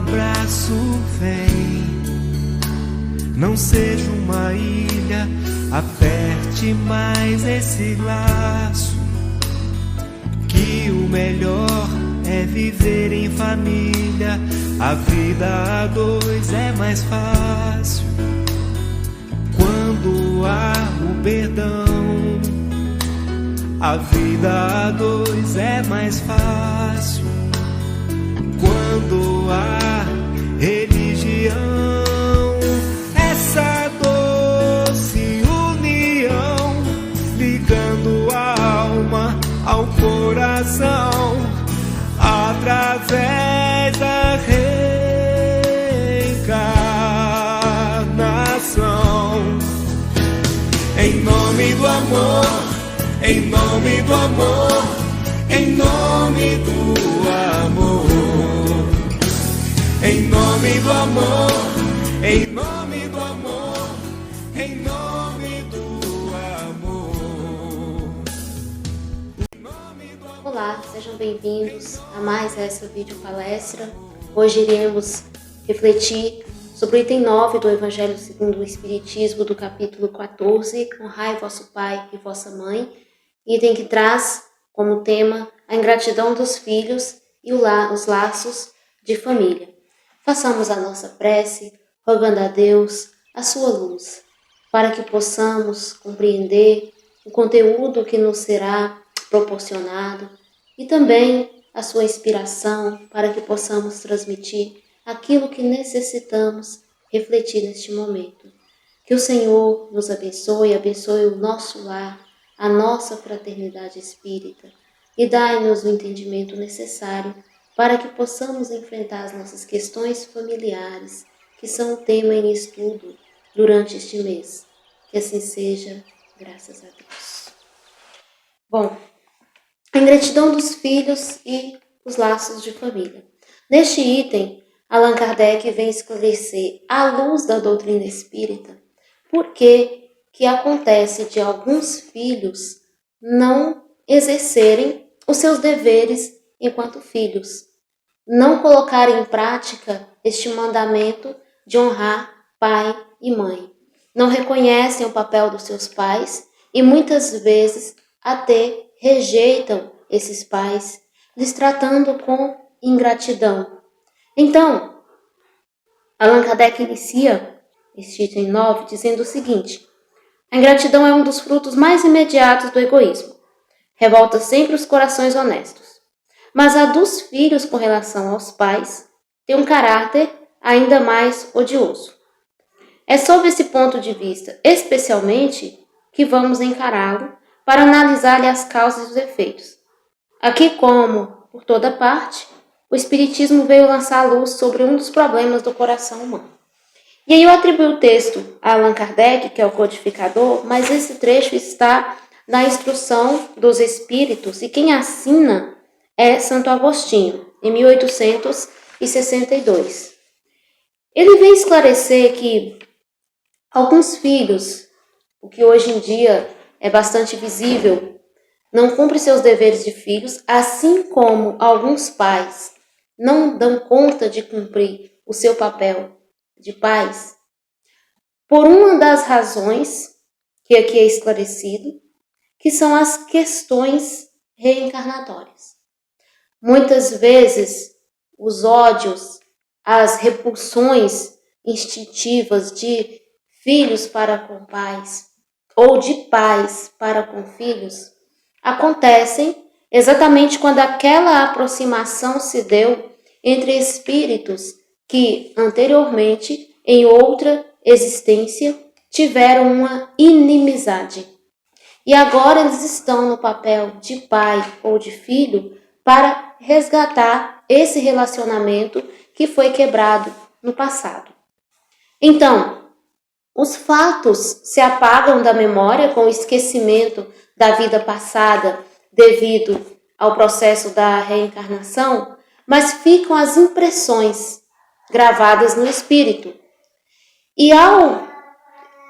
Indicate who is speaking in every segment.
Speaker 1: abraço vem. Não seja uma ilha, aperte mais esse laço. Que o melhor é viver em família. A vida a dois é mais fácil quando há o perdão. A vida a dois é mais fácil quando há religião. Essa doce união, ligando a alma ao coração, através da reencarnação. Em nome do amor, em nome do amor, em nome do amor, em nome do amor, em nome do amor, em nome do amor.
Speaker 2: Olá, sejam bem-vindos a mais essa videopalestra. Hoje iremos refletir sobre o item 9 do Evangelho segundo o Espiritismo, do capítulo 14, Honrai vosso pai e vossa mãe, item que traz como tema a ingratidão dos filhos e os laços de família. Façamos a nossa prece, rogando a Deus a sua luz, para que possamos compreender o conteúdo que nos será proporcionado e também a sua inspiração para que possamos transmitir aquilo que necessitamos refletir neste momento. Que o Senhor nos abençoe o nosso lar, a nossa fraternidade espírita, e dai-nos o entendimento necessário para que possamos enfrentar as nossas questões familiares, que são o tema em estudo durante este mês. Que assim seja, graças a Deus. Bom, a ingratidão dos filhos e os laços de família. Neste item, Allan Kardec vem esclarecer, à luz da doutrina espírita, por que acontece de alguns filhos não exercerem os seus deveres enquanto filhos, não colocarem em prática este mandamento de honrar pai e mãe. Não reconhecem o papel dos seus pais e muitas vezes até rejeitam esses pais, lhes tratando com ingratidão. Então, Allan Kardec inicia este item 9 dizendo o seguinte: a ingratidão é um dos frutos mais imediatos do egoísmo. Revolta sempre os corações honestos. Mas a dos filhos com relação aos pais tem um caráter ainda mais odioso. É sob esse ponto de vista, especialmente, que vamos encará-lo para analisar-lhe as causas e os efeitos. Aqui, como por toda parte, o Espiritismo veio lançar a luz sobre um dos problemas do coração humano. E aí eu atribuo o texto a Allan Kardec, que é o codificador, mas esse trecho está na Instrução dos Espíritos, e quem assina é Santo Agostinho, em 1862. Ele vem esclarecer que alguns filhos, o que hoje em dia é bastante visível, não cumprem seus deveres de filhos, assim como alguns pais não dão conta de cumprir o seu papel de pais, por uma das razões que aqui é esclarecido, que são as questões reencarnatórias. Muitas vezes, os ódios, as repulsões instintivas de filhos para com pais, ou de pais para com filhos, acontecem exatamente quando aquela aproximação se deu entre espíritos que anteriormente, em outra existência, tiveram uma inimizade. E agora eles estão no papel de pai ou de filho para resgatar esse relacionamento que foi quebrado no passado. Então, os fatos se apagam da memória com o esquecimento da vida passada devido ao processo da reencarnação, mas ficam as impressões gravadas no espírito. E ao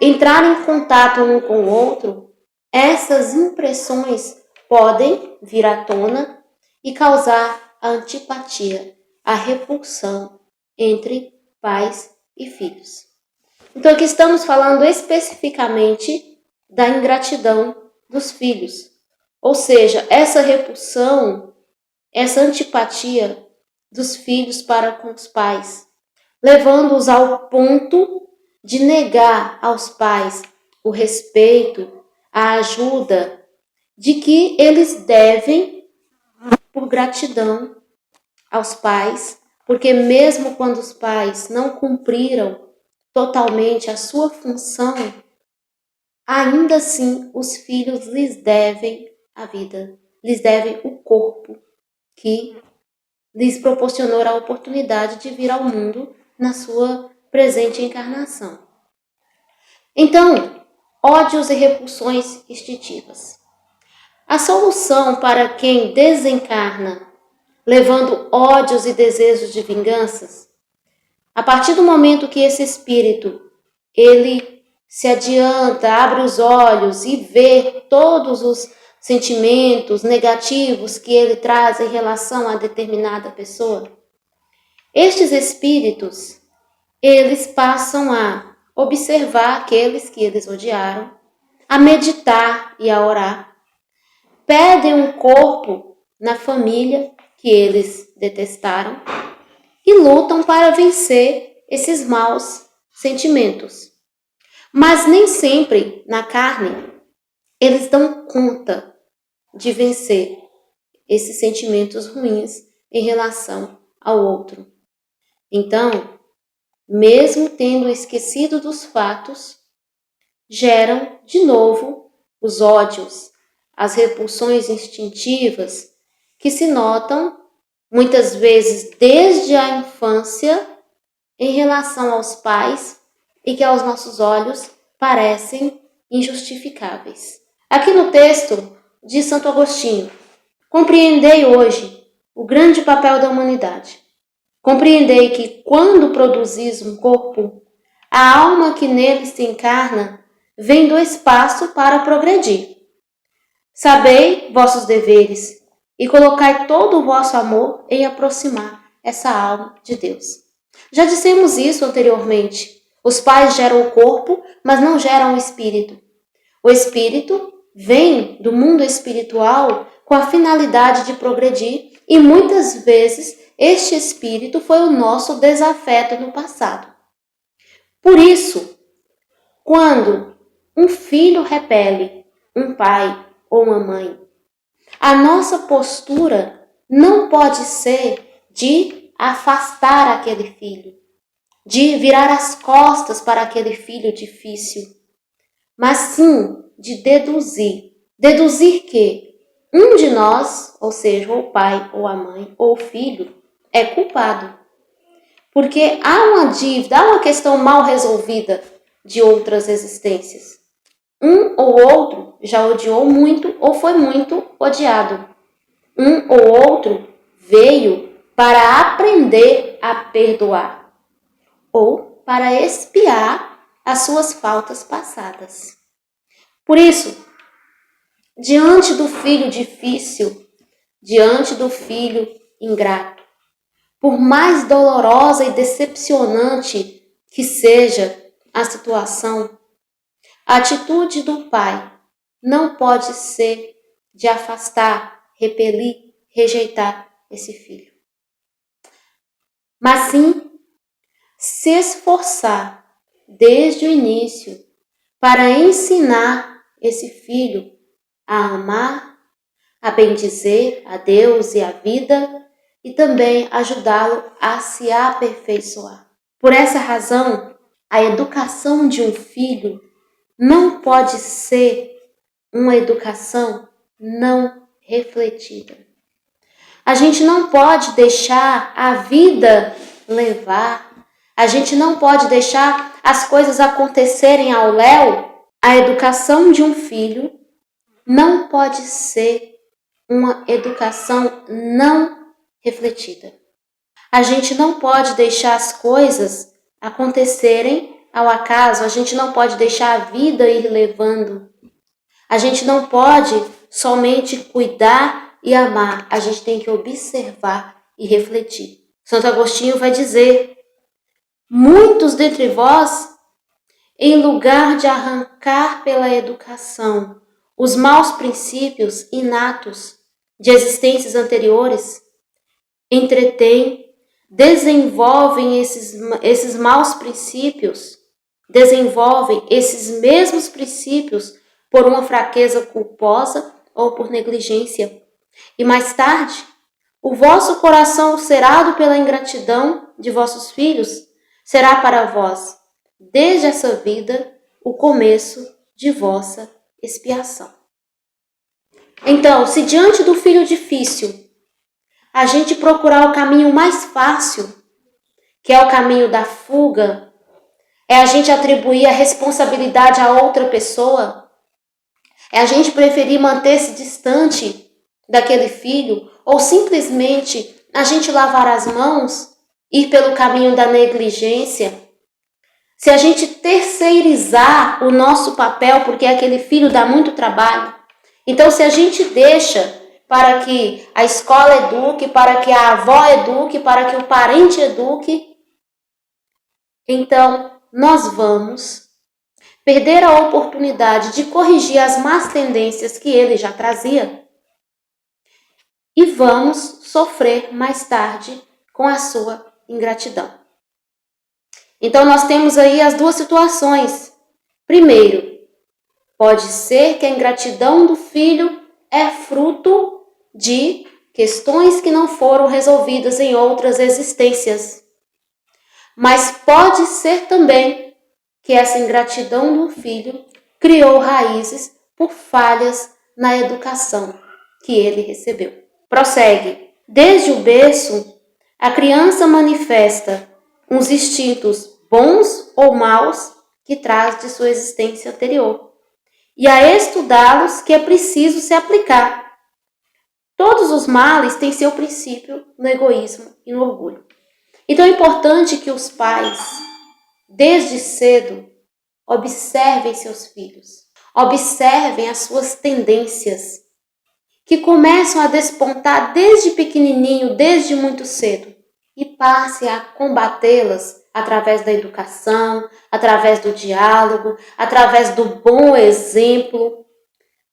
Speaker 2: entrar em contato um com o outro, essas impressões podem vir à tona e causar a antipatia, a repulsão entre pais e filhos. Então aqui estamos falando especificamente da ingratidão dos filhos. Ou seja, essa repulsão, essa antipatia dos filhos para com os pais, levando-os ao ponto de negar aos pais o respeito, a ajuda de que eles devem por gratidão aos pais, porque mesmo quando os pais não cumpriram totalmente a sua função, ainda assim os filhos lhes devem a vida, lhes devem o corpo que lhes proporcionou a oportunidade de vir ao mundo na sua presente encarnação. Então, ódios e repulsões instintivas. A solução para quem desencarna levando ódios e desejos de vinganças, a partir do momento que esse espírito ele se adianta, abre os olhos e vê todos os sentimentos negativos que ele traz em relação a determinada pessoa, estes espíritos, eles passam a observar aqueles que eles odiaram, a meditar e a orar, pedem um corpo na família que eles detestaram e lutam para vencer esses maus sentimentos. Mas nem sempre, na carne, eles dão conta de vencer esses sentimentos ruins em relação ao outro. Então, mesmo tendo esquecido dos fatos, geram de novo os ódios, as repulsões instintivas que se notam muitas vezes desde a infância em relação aos pais e que aos nossos olhos parecem injustificáveis. Aqui no texto de Santo Agostinho, compreendei hoje o grande papel da humanidade. Compreendei que quando produzis um corpo, a alma que nele se encarna vem do espaço para progredir. Sabei vossos deveres e colocai todo o vosso amor em aproximar essa alma de Deus. Já dissemos isso anteriormente. Os pais geram o corpo, mas não geram o espírito. O espírito vem do mundo espiritual com a finalidade de progredir e muitas vezes este espírito foi o nosso desafeto no passado. Por isso, quando um filho repele um pai ou uma mãe, a nossa postura não pode ser de afastar aquele filho, de virar as costas para aquele filho difícil, mas sim de deduzir. Deduzir que um de nós, ou seja, o pai ou a mãe ou o filho, é culpado. Porque há uma dívida, há uma questão mal resolvida de outras existências. Um ou outro já odiou muito ou foi muito odiado. Um ou outro veio para aprender a perdoar ou para expiar as suas faltas passadas. Por isso, diante do filho difícil, diante do filho ingrato, por mais dolorosa e decepcionante que seja a situação, a atitude do pai não pode ser de afastar, repelir, rejeitar esse filho. Mas sim, se esforçar desde o início para ensinar esse filho a amar, a bendizer a Deus e a vida e também ajudá-lo a se aperfeiçoar. Por essa razão, a educação de um filho não pode ser uma educação não refletida. A gente não pode deixar a vida levar, a gente não pode deixar as coisas acontecerem ao léu. A educação de um filho não pode ser uma educação não refletida. A gente não pode deixar as coisas acontecerem ao acaso, a gente não pode deixar a vida ir levando. A gente não pode somente cuidar e amar, a gente tem que observar e refletir. Santo Agostinho vai dizer Muitos dentre vós, em lugar de arrancar pela educação os maus princípios inatos de existências anteriores, desenvolvem esses maus princípios, desenvolvem esses mesmos princípios por uma fraqueza culposa ou por negligência. E mais tarde, o vosso coração ulcerado pela ingratidão de vossos filhos será para vós, desde essa vida, o começo de vossa expiação. Então, se diante do filho difícil, a gente procurar o caminho mais fácil, que é o caminho da fuga, é a gente atribuir a responsabilidade a outra pessoa, é a gente preferir manter-se distante daquele filho, ou simplesmente a gente lavar as mãos, ir pelo caminho da negligência, se a gente terceirizar o nosso papel, porque aquele filho dá muito trabalho, então se a gente deixa para que a escola eduque, para que a avó eduque, para que o parente eduque, então nós vamos perder a oportunidade de corrigir as más tendências que ele já trazia e vamos sofrer mais tarde com a sua ingratidão. Então nós temos aí as duas situações. Primeiro, pode ser que a ingratidão do filho é fruto de questões que não foram resolvidas em outras existências. Mas pode ser também que essa ingratidão do filho criou raízes por falhas na educação que ele recebeu. Prossegue. Desde o berço, a criança manifesta uns instintos bons ou maus que traz de sua existência anterior. E a estudá-los que é preciso se aplicar. Todos os males têm seu princípio no egoísmo e no orgulho. Então é importante que os pais, desde cedo, observem seus filhos, observem as suas tendências, que começam a despontar desde pequenininho, desde muito cedo, e passe a combatê-las através da educação, através do diálogo, através do bom exemplo,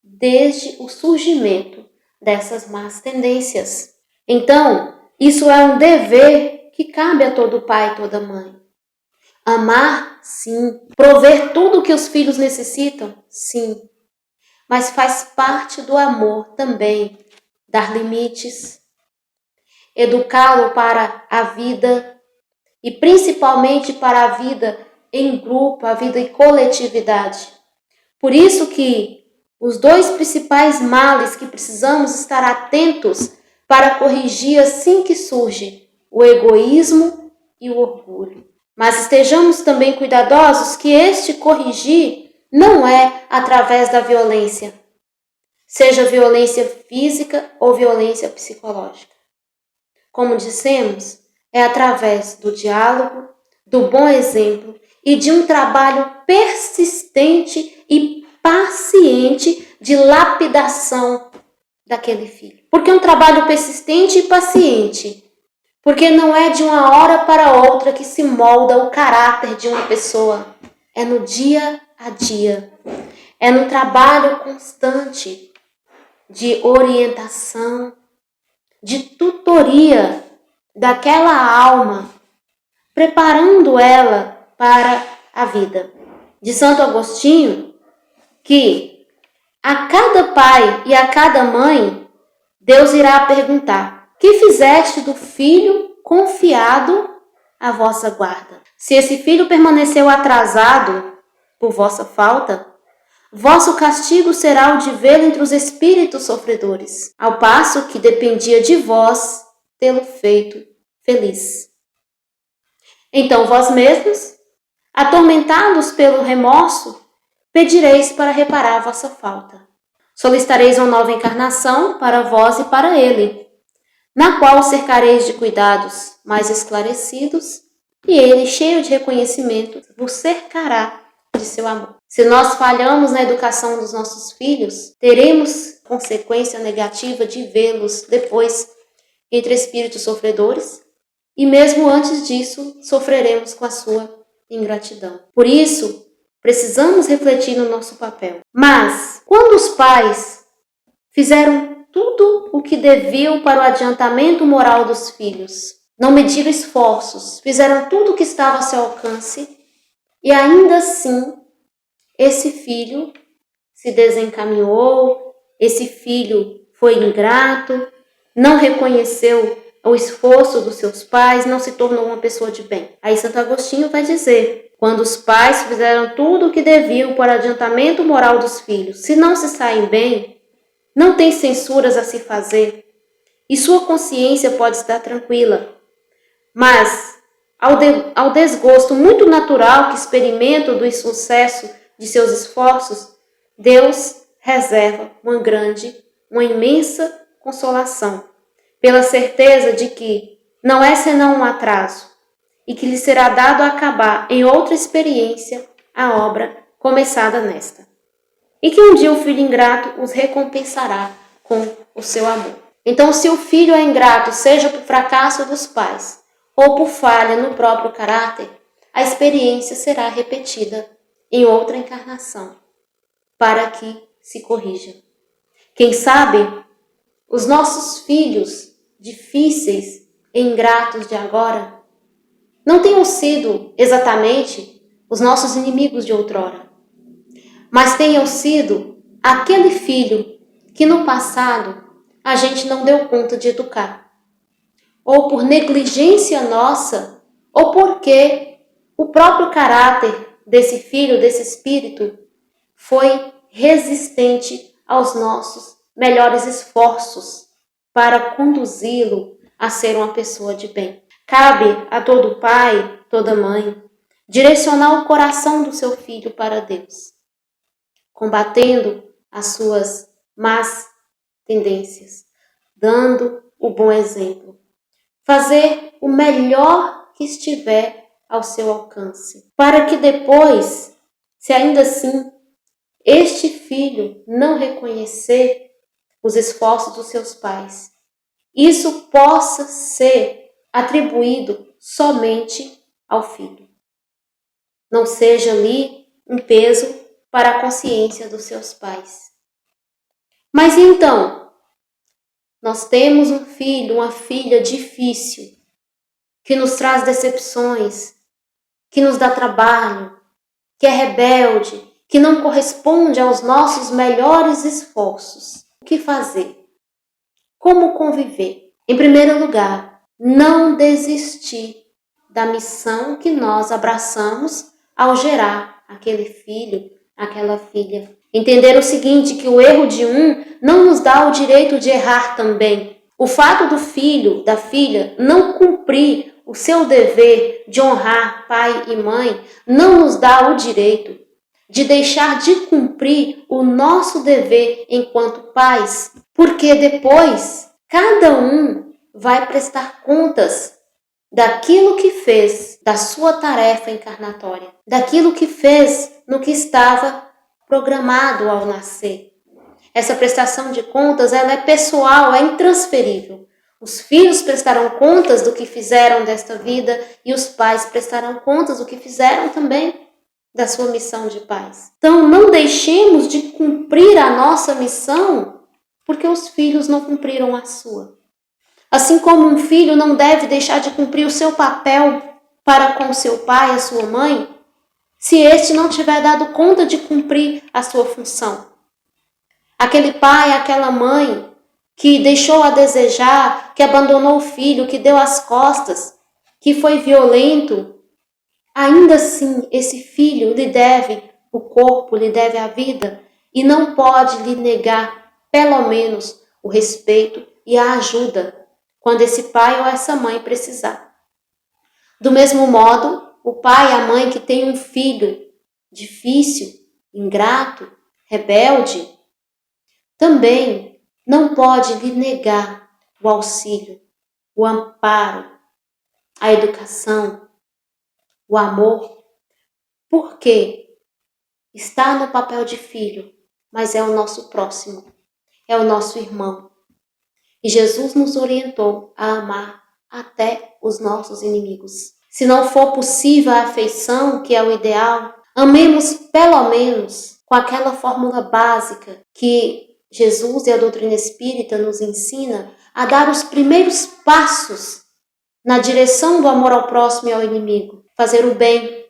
Speaker 2: desde o surgimento dessas más tendências. Então, isso é um dever que cabe a todo pai e toda mãe. Amar, sim. Prover tudo o que os filhos necessitam, sim. Mas faz parte do amor também dar limites, educá-lo para a vida e principalmente para a vida em grupo, a vida em coletividade. Por isso que os dois principais males que precisamos estar atentos para corrigir assim que surge, o egoísmo e o orgulho. Mas estejamos também cuidadosos que este corrigir não é através da violência, seja violência física ou violência psicológica. Como dissemos, é através do diálogo, do bom exemplo e de um trabalho persistente e paciente de lapidação daquele filho. Por que um trabalho persistente e paciente? Porque não é de uma hora para outra que se molda o caráter de uma pessoa. É no dia a dia. É no trabalho constante de orientação, de tutoria daquela alma, preparando ela para a vida. De Santo Agostinho, que a cada pai e a cada mãe, Deus irá perguntar: que fizeste do filho confiado à vossa guarda? Se esse filho permaneceu atrasado por vossa falta, vosso castigo será o de vê-lo entre os espíritos sofredores, ao passo que dependia de vós tê-lo feito feliz. Então vós mesmos, atormentados pelo remorso, pedireis para reparar a vossa falta. Solicitareis uma nova encarnação para vós e para ele, na qual cercareis de cuidados mais esclarecidos, e ele, cheio de reconhecimento, vos cercará de seu amor. Se nós falhamos na educação dos nossos filhos, teremos consequência negativa de vê-los depois entre espíritos sofredores e mesmo antes disso, sofreremos com a sua ingratidão. Por isso, precisamos refletir no nosso papel. Mas, quando os pais fizeram tudo o que deviam para o adiantamento moral dos filhos, não mediram esforços, fizeram tudo o que estava a seu alcance, e ainda assim, esse filho se desencaminhou, esse filho foi ingrato, não reconheceu o esforço dos seus pais, não se tornou uma pessoa de bem. Aí Santo Agostinho vai dizer, quando os pais fizeram tudo o que deviam para o adiantamento moral dos filhos, se não se saem bem, não tem censuras a se fazer, e sua consciência pode estar tranquila. Mas, ao desgosto muito natural que experimentam do insucesso de seus esforços, Deus reserva uma imensa consolação, pela certeza de que não é senão um atraso e que lhe será dado acabar em outra experiência a obra começada nesta. E que um dia o filho ingrato os recompensará com o seu amor. Então, se o filho é ingrato, seja por fracasso dos pais ou por falha no próprio caráter, a experiência será repetida em outra encarnação, para que se corrija. Quem sabe, os nossos filhos difíceis e ingratos de agora não tenham sido exatamente os nossos inimigos de outrora, mas tenham sido aquele filho que no passado a gente não deu conta de educar, ou por negligência nossa, ou porque o próprio caráter desse filho, desse espírito, foi resistente aos nossos melhores esforços para conduzi-lo a ser uma pessoa de bem. Cabe a todo pai, toda mãe, direcionar o coração do seu filho para Deus, combatendo as suas más tendências, dando o bom exemplo, fazer o melhor que estiver ao seu alcance, para que depois, se ainda assim este filho não reconhecer os esforços dos seus pais, isso possa ser atribuído somente ao filho. Não seja ali um peso para a consciência dos seus pais. Mas então, nós temos um filho, uma filha difícil, que nos traz decepções, que nos dá trabalho, que é rebelde, que não corresponde aos nossos melhores esforços. O que fazer? Como conviver? Em primeiro lugar, não desistir da missão que nós abraçamos ao gerar aquele filho, aquela filha. Entender o seguinte, que o erro de um não nos dá o direito de errar também. O fato do filho, da filha, não cumprir o seu dever de honrar pai e mãe, não nos dá o direito de deixar de cumprir o nosso dever enquanto pais, porque depois cada um vai prestar contas daquilo que fez, da sua tarefa encarnatória, daquilo que fez no que estava programado ao nascer. Essa prestação de contas, ela é pessoal, é intransferível. Os filhos prestarão contas do que fizeram desta vida e os pais prestarão contas do que fizeram também da sua missão de pais. Então, não deixemos de cumprir a nossa missão porque os filhos não cumpriram a sua. Assim como um filho não deve deixar de cumprir o seu papel para com seu pai, a sua mãe, se este não tiver dado conta de cumprir a sua função. Aquele pai, aquela mãe que deixou a desejar, que abandonou o filho, que deu as costas, que foi violento, ainda assim esse filho lhe deve o corpo, lhe deve a vida e não pode lhe negar, pelo menos, o respeito e a ajuda quando esse pai ou essa mãe precisar. Do mesmo modo, o pai e a mãe que tem um filho difícil, ingrato, rebelde, também não pode lhe negar o auxílio, o amparo, a educação, o amor, porque está no papel de filho, mas é o nosso próximo, é o nosso irmão. E Jesus nos orientou a amar até os nossos inimigos. Se não for possível a afeição, que é o ideal, amemos pelo menos com aquela fórmula básica que Jesus e a doutrina espírita nos ensina a dar os primeiros passos na direção do amor ao próximo e ao inimigo. Fazer o bem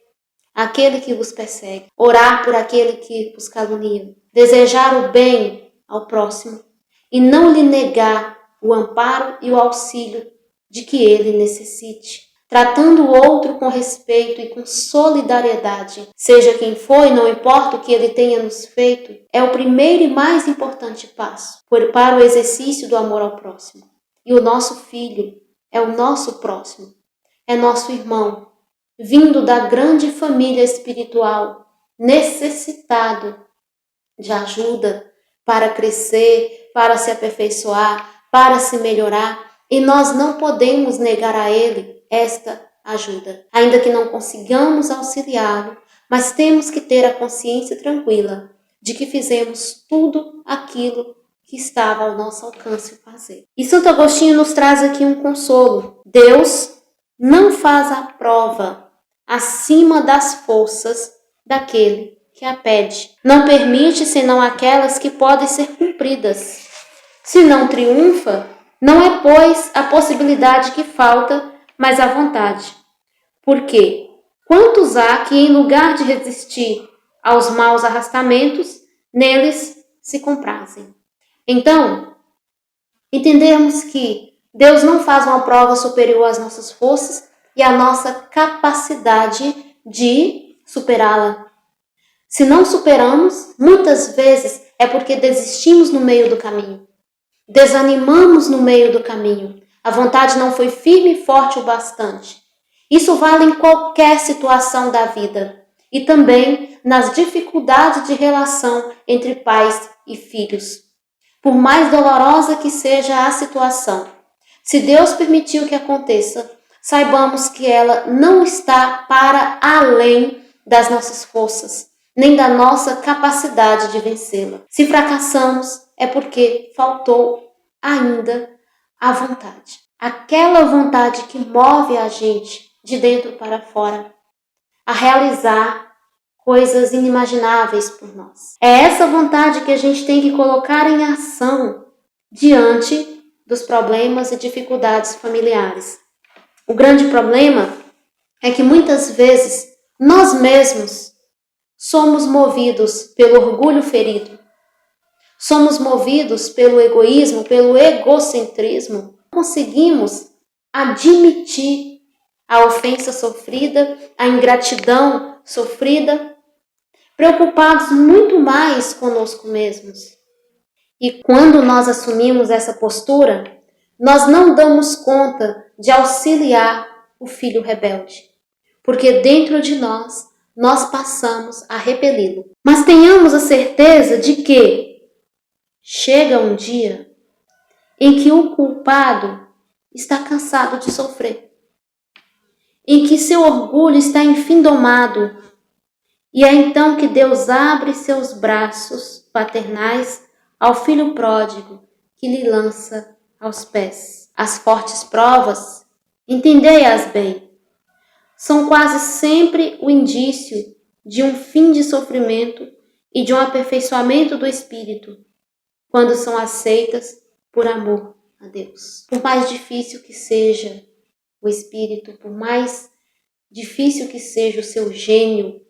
Speaker 2: àquele que vos persegue, orar por aquele que vos calunia, desejar o bem ao próximo e não lhe negar o amparo e o auxílio de que ele necessite, tratando o outro com respeito e com solidariedade. Seja quem for e não importa o que ele tenha nos feito, é o primeiro e mais importante passo para o exercício do amor ao próximo. E o nosso filho é o nosso próximo, é nosso irmão, vindo da grande família espiritual, necessitado de ajuda para crescer, para se aperfeiçoar, para se melhorar, e nós não podemos negar a ele esta ajuda, ainda que não consigamos auxiliá-lo, mas temos que ter a consciência tranquila de que fizemos tudo aquilo que estava ao nosso alcance fazer. E Santo Agostinho nos traz aqui um consolo. Deus não faz a prova acima das forças daquele que a pede. Não permite senão aquelas que podem ser cumpridas. Se não triunfa, não é, pois, a possibilidade que falta, mas a vontade. Porque quantos há que, em lugar de resistir aos maus arrastamentos, neles se comprazem? Então, entendermos que Deus não faz uma prova superior às nossas forças e à nossa capacidade de superá-la. Se não superamos, muitas vezes é porque desistimos no meio do caminho. Desanimamos no meio do caminho. A vontade não foi firme e forte o bastante. Isso vale em qualquer situação da vida e também nas dificuldades de relação entre pais e filhos. Por mais dolorosa que seja a situação, se Deus permitiu que aconteça, saibamos que ela não está para além das nossas forças, nem da nossa capacidade de vencê-la. Se fracassamos, é porque faltou ainda a vontade. Aquela vontade que move a gente de dentro para fora a realizar coisas inimagináveis por nós. É essa vontade que a gente tem que colocar em ação diante dos problemas e dificuldades familiares. O grande problema é que muitas vezes nós mesmos somos movidos pelo orgulho ferido. Somos movidos pelo egoísmo, pelo egocentrismo. Conseguimos admitir a ofensa sofrida, a ingratidão sofrida, preocupados muito mais conosco mesmos. E quando nós assumimos essa postura, nós não damos conta de auxiliar o filho rebelde, porque dentro de nós passamos a repeli-lo. Mas tenhamos a certeza de que chega um dia em que o culpado está cansado de sofrer, em que seu orgulho está enfim domado, e é então que Deus abre seus braços paternais ao filho pródigo que lhe lança aos pés. As fortes provas, entendei-as bem, são quase sempre o indício de um fim de sofrimento e de um aperfeiçoamento do espírito, quando são aceitas por amor a Deus. Por mais difícil que seja o espírito, por mais difícil que seja o seu gênio,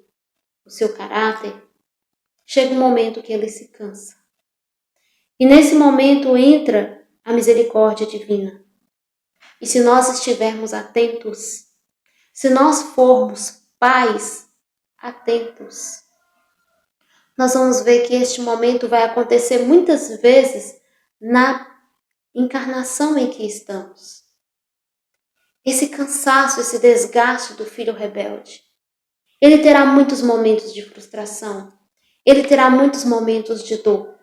Speaker 2: o seu caráter, chega um momento que ele se cansa. E nesse momento entra a misericórdia divina. E se nós estivermos atentos, se nós formos pais atentos, nós vamos ver que este momento vai acontecer muitas vezes na encarnação em que estamos. Esse cansaço, esse desgaste do filho rebelde, ele terá muitos momentos de frustração, ele terá muitos momentos de dor.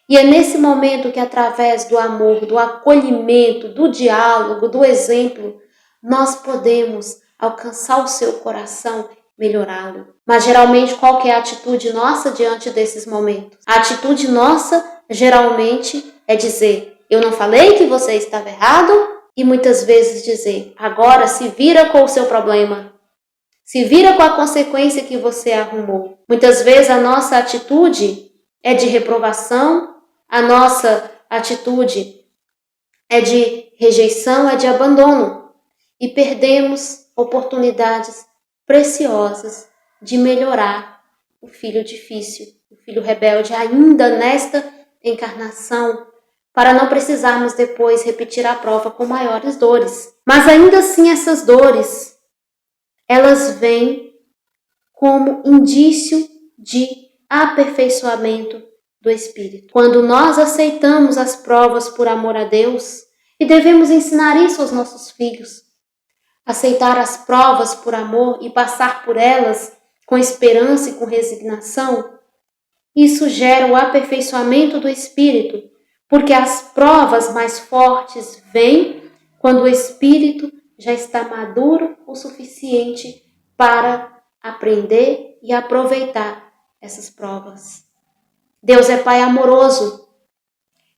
Speaker 2: E é nesse momento que, através do amor, do acolhimento, do diálogo, do exemplo, nós podemos alcançar o seu coração, melhorá-lo. Mas geralmente qual que é a atitude nossa diante desses momentos? A atitude nossa geralmente é dizer: eu não falei que você estava errado? e muitas vezes dizer: agora se vira com o seu problema, se vira com a consequência que você arrumou. Muitas vezes a nossa atitude é de reprovação, a nossa atitude é de rejeição, é de abandono, e perdemos oportunidades preciosas de melhorar o filho difícil, o filho rebelde, ainda nesta encarnação, para não precisarmos depois repetir a prova com maiores dores. Mas ainda assim essas dores, elas vêm como indício de aperfeiçoamento do Espírito. Quando nós aceitamos as provas por amor a Deus, e devemos ensinar isso aos nossos filhos, aceitar as provas por amor e passar por elas com esperança e com resignação, isso gera o aperfeiçoamento do Espírito, porque as provas mais fortes vêm quando o Espírito já está maduro o suficiente para aprender e aproveitar essas provas. Deus é Pai amoroso.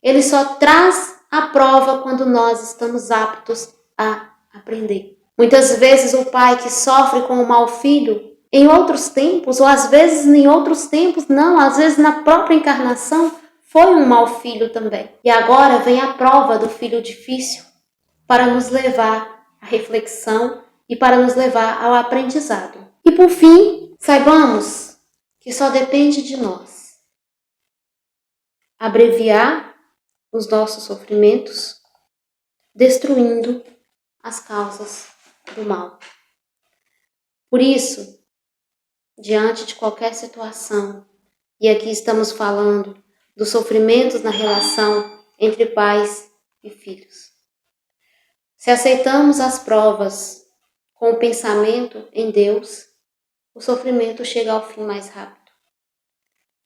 Speaker 2: Ele só traz a prova quando nós estamos aptos a aprender. Muitas vezes o pai que sofre com o mau filho, em outros tempos, ou às vezes em outros tempos não, às vezes na própria encarnação, foi um mau filho também. E agora vem a prova do filho difícil para nos levar à reflexão e para nos levar ao aprendizado. E por fim, saibamos que só depende de nós abreviar os nossos sofrimentos, destruindo as causas do mal. Por isso, diante de qualquer situação, e aqui estamos falando dos sofrimentos na relação entre pais e filhos, se aceitamos as provas com o pensamento em Deus, o sofrimento chega ao fim mais rápido.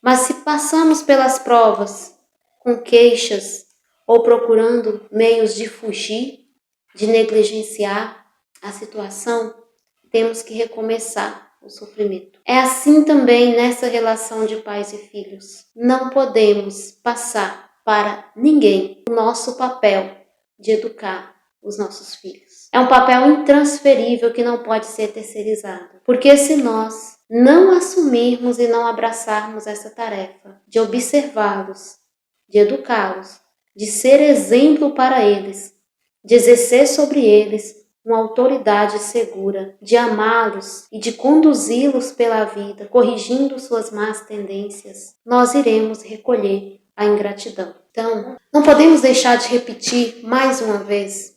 Speaker 2: Mas se passamos pelas provas com queixas ou procurando meios de fugir, de negligenciar a situação, temos que recomeçar o sofrimento. É assim também nessa relação de pais e filhos. Não podemos passar para ninguém o nosso papel de educar os nossos filhos. É um papel intransferível que não pode ser terceirizado. Porque se nós não assumirmos e não abraçarmos essa tarefa de observá-los, de educá-los, de ser exemplo para eles, de exercer sobre eles uma autoridade segura, de amá-los e de conduzi-los pela vida, corrigindo suas más tendências, nós iremos recolher a ingratidão. Então, não podemos deixar de repetir mais uma vez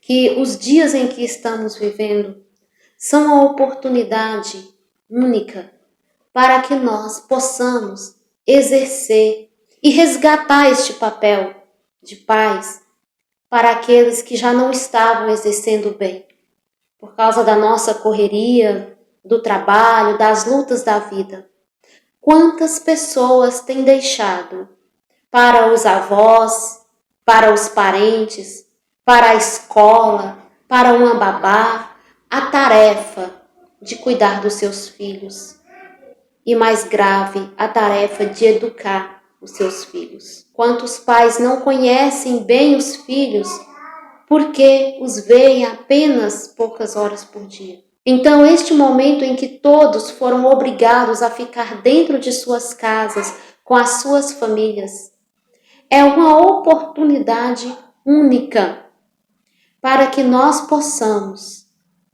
Speaker 2: que os dias em que estamos vivendo são a oportunidade única para que nós possamos exercer e resgatar este papel de pais para aqueles que já não estavam exercendo bem, por causa da nossa correria, do trabalho, das lutas da vida. Quantas pessoas têm deixado para os avós, para os parentes, para a escola, para uma babá, a tarefa de cuidar dos seus filhos. E mais grave, a tarefa de educar os seus filhos. Quantos pais não conhecem bem os filhos porque os veem apenas poucas horas por dia. Então, este momento em que todos foram obrigados a ficar dentro de suas casas com as suas famílias, é uma oportunidade única para que nós possamos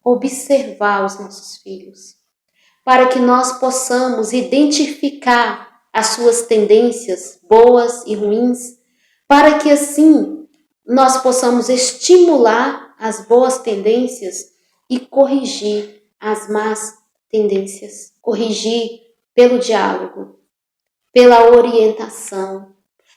Speaker 2: observar os nossos filhos, para que nós possamos identificar as suas tendências boas e ruins, para que assim nós possamos estimular as boas tendências e corrigir as más tendências. Corrigir pelo diálogo, pela orientação,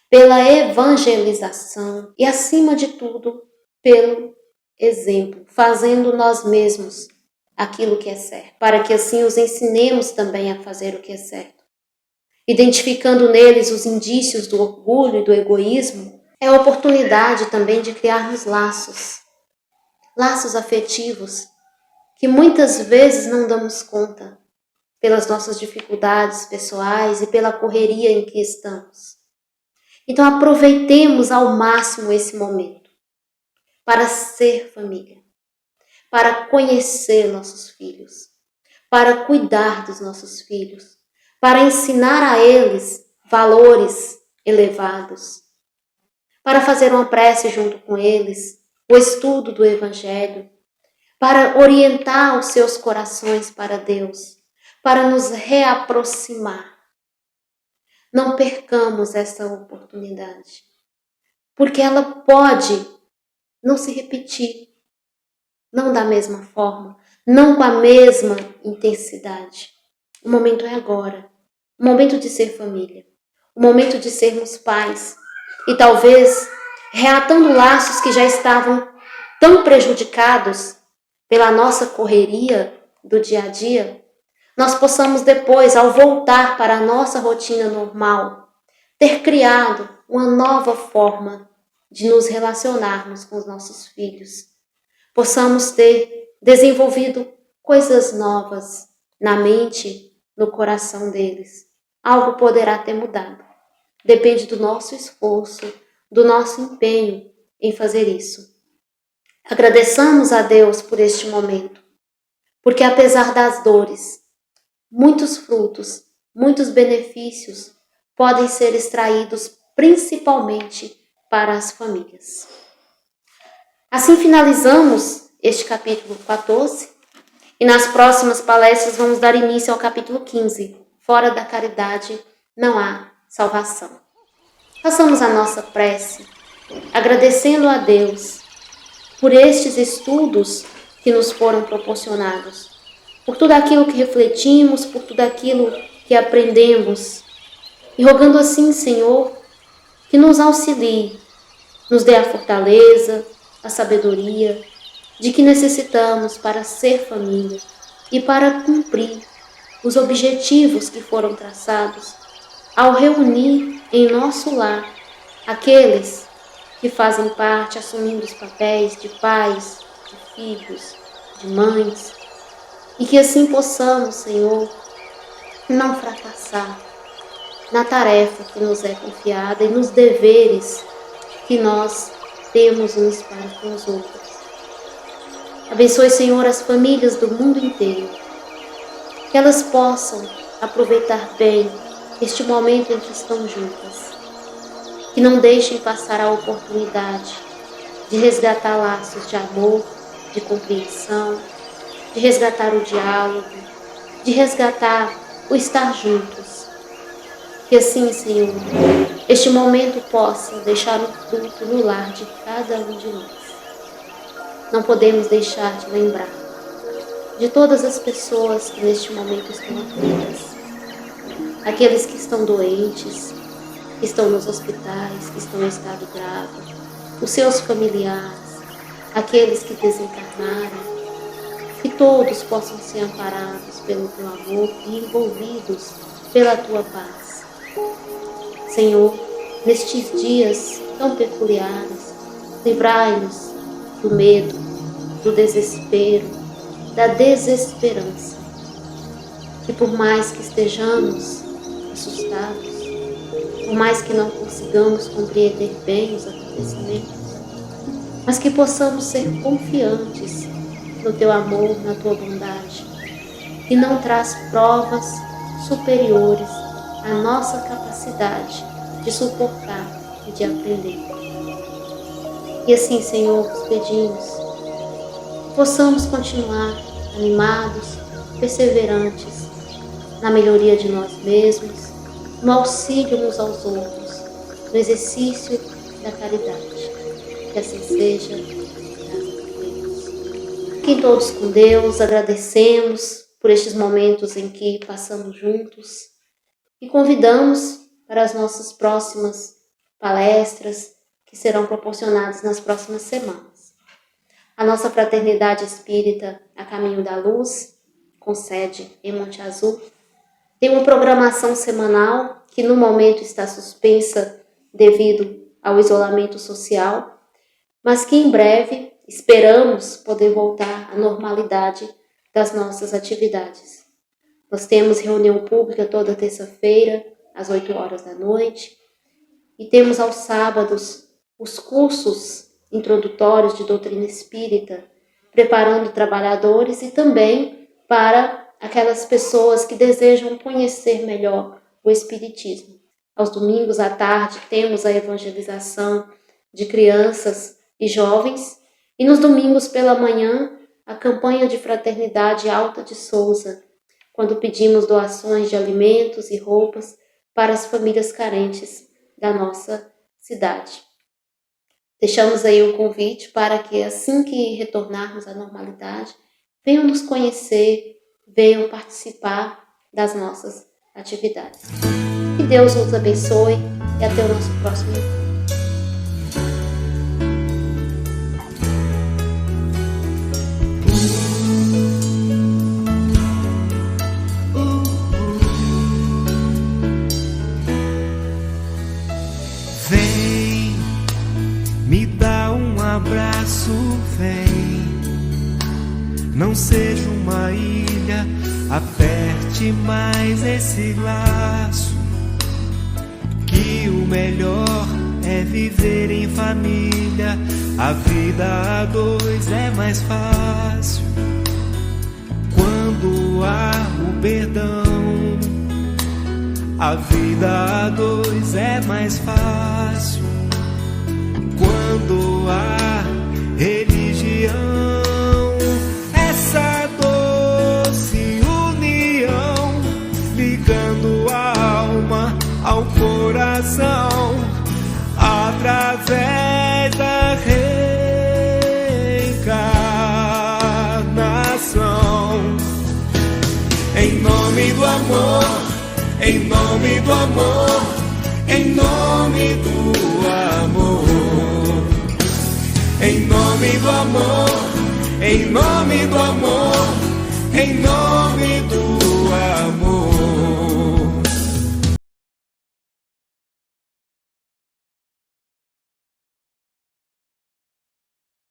Speaker 2: pela evangelização e, acima de tudo, pelo exemplo, fazendo nós mesmos aquilo que é certo, para que assim os ensinemos também a fazer o que é certo. Identificando neles os indícios do orgulho e do egoísmo, é a oportunidade também de criarmos laços afetivos, que muitas vezes não damos conta, pelas nossas dificuldades pessoais e pela correria em que estamos. Então aproveitemos ao máximo esse momento, para ser família, para conhecer nossos filhos, para cuidar dos nossos filhos, para ensinar a eles valores elevados, para fazer uma prece junto com eles, o estudo do Evangelho, para orientar os seus corações para Deus, para nos reaproximar. Não percamos essa oportunidade, porque ela pode não se repetir, não da mesma forma, não com a mesma intensidade. O momento é agora, o momento de ser família, o momento de sermos pais e talvez reatando laços que já estavam tão prejudicados pela nossa correria do dia a dia, nós possamos depois, ao voltar para a nossa rotina normal, ter criado uma nova forma de nos relacionarmos com os nossos filhos. Possamos ter desenvolvido coisas novas na mente, no coração deles. Algo poderá ter mudado. Depende do nosso esforço, do nosso empenho em fazer isso. Agradeçamos a Deus por este momento, porque apesar das dores, muitos frutos, muitos benefícios podem ser extraídos principalmente para as famílias. Assim finalizamos este capítulo 14 e nas próximas palestras vamos dar início ao capítulo 15. Fora da caridade não há salvação. Façamos a nossa prece, agradecendo a Deus por estes estudos que nos foram proporcionados, por tudo aquilo que refletimos, por tudo aquilo que aprendemos, e rogando assim, Senhor, que nos auxilie, nos dê a fortaleza, a sabedoria de que necessitamos para ser família e para cumprir os objetivos que foram traçados ao reunir em nosso lar aqueles que fazem parte, assumindo os papéis de pais, de filhos, de mães, e que assim possamos, Senhor, não fracassar na tarefa que nos é confiada e nos deveres que nós temos uns para com os outros. Abençoe, Senhor, as famílias do mundo inteiro, que elas possam aproveitar bem este momento em que estão juntas, que não deixem passar a oportunidade de resgatar laços de amor, de compreensão, de resgatar o diálogo, de resgatar o estar juntos. Que assim, Senhor, este momento possa deixar um fruto no lar de cada um de nós. Não podemos deixar de lembrar de todas as pessoas que neste momento estão aflitas, aqueles que estão doentes, que estão nos hospitais, que estão em estado grave, os seus familiares, aqueles que desencarnaram, que todos possam ser amparados pelo teu amor e envolvidos pela tua paz. Senhor, nestes dias tão peculiares, livrai-nos do medo, do desespero, da desesperança. Que por mais que estejamos assustados, por mais que não consigamos compreender bem os acontecimentos, mas que possamos ser confiantes no teu amor, na tua bondade, que não traz provas superiores à nossa capacidade de suportar e de aprender. E assim, Senhor, nos pedimos que possamos continuar animados, perseverantes na melhoria de nós mesmos, no auxílio uns aos outros, no exercício da caridade. Que assim seja, graças a Deus. Fiquem todos com Deus, agradecemos por estes momentos em que passamos juntos e convidamos para as nossas próximas palestras que serão proporcionadas nas próximas semanas. A nossa Fraternidade Espírita A Caminho da Luz, com sede em Monte Azul, tem uma programação semanal que no momento está suspensa devido ao isolamento social, mas que em breve esperamos poder voltar à normalidade das nossas atividades. Nós temos reunião pública toda terça-feira, às 8 horas da noite, e temos aos sábados os cursos introdutórios de doutrina espírita, preparando trabalhadores e também para aquelas pessoas que desejam conhecer melhor o Espiritismo. Aos domingos à tarde temos a evangelização de crianças e jovens, e nos domingos pela manhã a campanha de fraternidade Alta de Souza, quando pedimos doações de alimentos e roupas para as famílias carentes da nossa cidade. Deixamos aí o convite para que assim que retornarmos à normalidade, venham nos conhecer, venham participar das nossas atividades. Que Deus os abençoe e até o nosso próximo encontro.
Speaker 1: Vem, me dá um abraço, vem. Não seja uma ilha, aperte mais esse laço. Que o melhor é viver em família. A vida a dois é mais fácil quando há o perdão. A vida a dois é mais fácil quando há religião. Essa doce união ligando a alma ao coração através da reencarnação. Em nome do amor, em nome do amor, em nome do amor, em nome do amor, em nome do amor, em nome do amor.